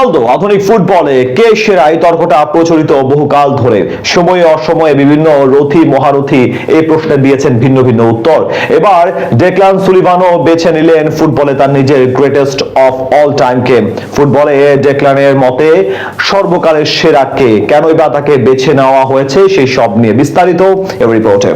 Ronaldo আধুনিক ফুটবলে কে সেরা এই তর্কটা প্রচলিত বহুকাল ধরে। সময়ে অসময়ে বিভিন্ন রথী মহারথী এই প্রশ্নে দিয়েছেন ভিন্ন ভিন্ন উত্তর। এবার ডেক্লান সুলিভানও বেছে নিলেন ফুটবলে তার নিজের গ্রেটেস্ট অফ অল টাইমকে। ফুটবলে ডেক্লানের মতে সর্বকালের সেরা কে, কেনই বা তাকে বেছে নেওয়া হয়েছে সেই সব নিয়ে বিস্তারিত এই রিপোর্টে।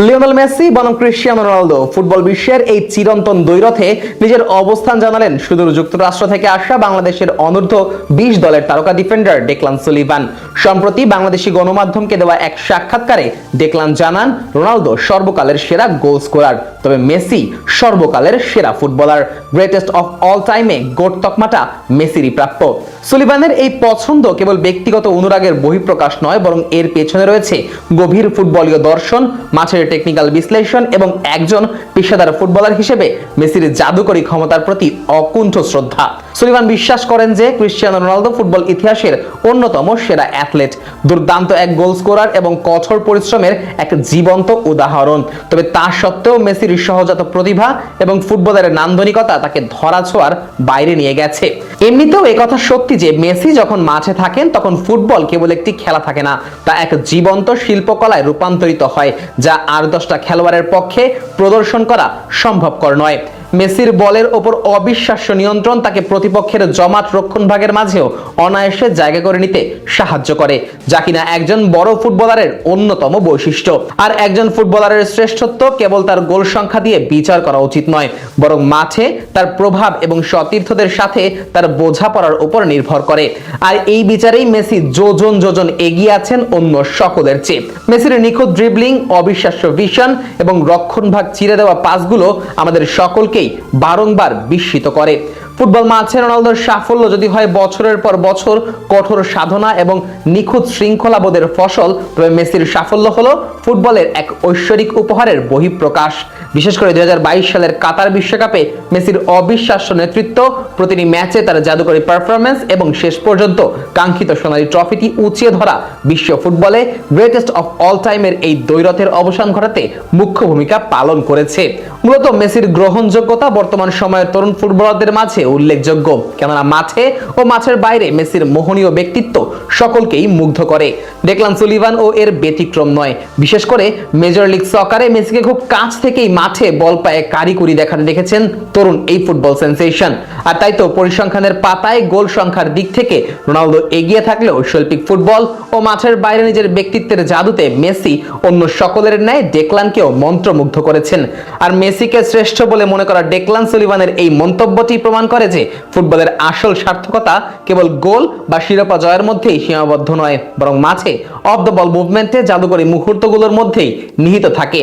লিওনেল মেসি বনাম ক্রিস্টিয়ানো রোনালদো ফুটবল বিশ্বের এই চিরন্তন দ্বৈরথে নিজের অবস্থান জানালেন সুদূর যুক্তরাষ্ট্র থেকে আসা বাংলাদেশের অনূর্ধ্ব 20 দলের তারকা ডিফেন্ডার ডেক্লান সুলিভান। সম্প্রতি বাংলাদেশি গণমাধ্যমকে দেওয়া এক সাক্ষাৎকারে ডেক্লান জানান, রোনালদো সর্বকালের সেরা গোল স্কোরার, তবে মেসি সর্বকালের সেরা ফুটবলার। গ্রেটেস্ট অফ অল টাইমে গোট তকমাটা মেসিরই প্রাপ্য। সুলিভানের এই পছন্দ কেবল ব্যক্তিগত অনুরাগের বহিঃপ্রকাশ নয়, বরং এর পেছনে রয়েছে গভীর ফুটবলীয় দর্শন, মাঠের টেকনিক্যাল বিশ্লেষণ এবং একজন পেশাদার ফুটবলার হিসেবে মেসির জাদুকরী ক্ষমতার প্রতি অকুণ্ঠ শ্রদ্ধা। সুলিভান বিশ্বাস করেন যে ক্রিস্টিয়ানো রোনালদো ফুটবল ইতিহাসের অন্যতম সেরা অ্যাথলেট, দুর্দান্ত এক গোল স্কোরার এবং কঠোর পরিশ্রমের এক জীবন্ত উদাহরণ। তবে তা সত্ত্বেও মেসির সহজাত প্রতিভা এবং ফুটবলের নান্দনিকতা তাকে ধরাছোঁয়ার বাইরে নিয়ে গেছে। এমনিতেও একথা সত্যি যে মেসি যখন মাঠে থাকেন তখন ফুটবল কেবল একটি খেলা থাকে না, তা এক জীবন্ত শিল্পকলায় রূপান্তরিত হয়, যা আর 10টা খেলোয়াড়ের পক্ষে প্রদর্শন করা সম্ভবকর নয়। মেসির বলের ওপর অবিশ্বাস্য নিয়ন্ত্রণ তাকে প্রতিপক্ষের জমাট রক্ষণভাগের মাঝেও অনায়াসে জায়গা করে নিতে সাহায্য করে, যা কিনা একজন বড় ফুটবলারের অন্যতম বৈশিষ্ট্য। আর একজন ফুটবলারের শ্রেষ্ঠত্ব কেবল তার গোল সংখ্যা দিয়ে বিচার করা উচিত নয়, বরং মাঠে তার প্রভাব এবং সতীর্থদের সাথে তার বোঝাপড়ার উপর নির্ভর করে। আর এই বিচারেই মেসি যোজন যোজন এগিয়ে আছেন অন্য সকলের চেয়ে। মেসির নিখুঁত ড্রিবলিং, অবিশ্বাস্য ভিশন এবং রক্ষণভাগ চিরে দেওয়া পাসগুলো আমাদের সকলকে বারংবার বিস্মিত করে। ফুটবল মাঠে রোনালদোর সাফল্য যদি হয় বছরের পর বছর কঠোর সাধনা এবং নিখুঁত শৃঙ্খলাবোধের ফসল, তবে মেসির সাফল্য হলো ফুটবলের এক ঐশ্বরিক উপহারের বহিঃপ্রকাশ। বিশেষ করে 2022 সালের কাতার বিশ্বকাপে মেসির অবিশ্বাস্য নেতৃত্ব, প্রতিটি ম্যাচে তার জাদুকরী পারফরম্যান্স এবং শেষ পর্যন্ত কাঙ্ক্ষিত সোনালী ট্রফিটি উঁচিয়ে ধরা বিশ্ব ফুটবলে গ্রেটেস্ট অফ অল টাইমের এই দ্বৈরথের অবসান ঘটাতে মুখ্য ভূমিকা পালন করেছে। মূলত মেসির গ্রহণযোগ্যতা বর্তমান সময়ের তরুণ ফুটবলারদের মাঝে উল্লেখযোগ্য, কেননা মাঠে ও মাঠের বাইরে মেসির মোহনীয় ব্যক্তিত্ব সকলকেই মুগ্ধ করে। ডেক্লান সুলিভান ও এর ব্যতিক্রম নয়। বিশেষ করে মেজর লিগ সকারে মেসিকে খুব কাছ থেকেই মাঠে বল পায়ে কারিকুরি দেখাতে দেখেছেন তরুণ এই ফুটবল সেন্সেশন। আর তাই তো পরিসংখ্যানের পাতায় গোল সংখ্যার দিক থেকে রোনালদো এগিয়ে থাকলেও শৈল্পিক ফুটবল ও মাঠের বাইরে নিজের ব্যক্তিত্বের জাদুতে মেসি অন্য সকলের ন্যায় ডেক্লানকেও মন্ত্রমুগ্ধ করেছেন। আর মেসিকে শ্রেষ্ঠ বলে মনে করা ডেক্লান সুলিভানের এই মন্তব্যটি প্রমাণ করে যে ফুটবলের আসল সার্থকতা কেবল গোল বা শিরোপা জয়ের মধ্যেই সীমাবদ্ধ নয়, বরং মাঠে অফ দ্য বল মুভমেন্টে জাদুকরী মুহূর্তগুলোর মধ্যেই নিহিত থাকে।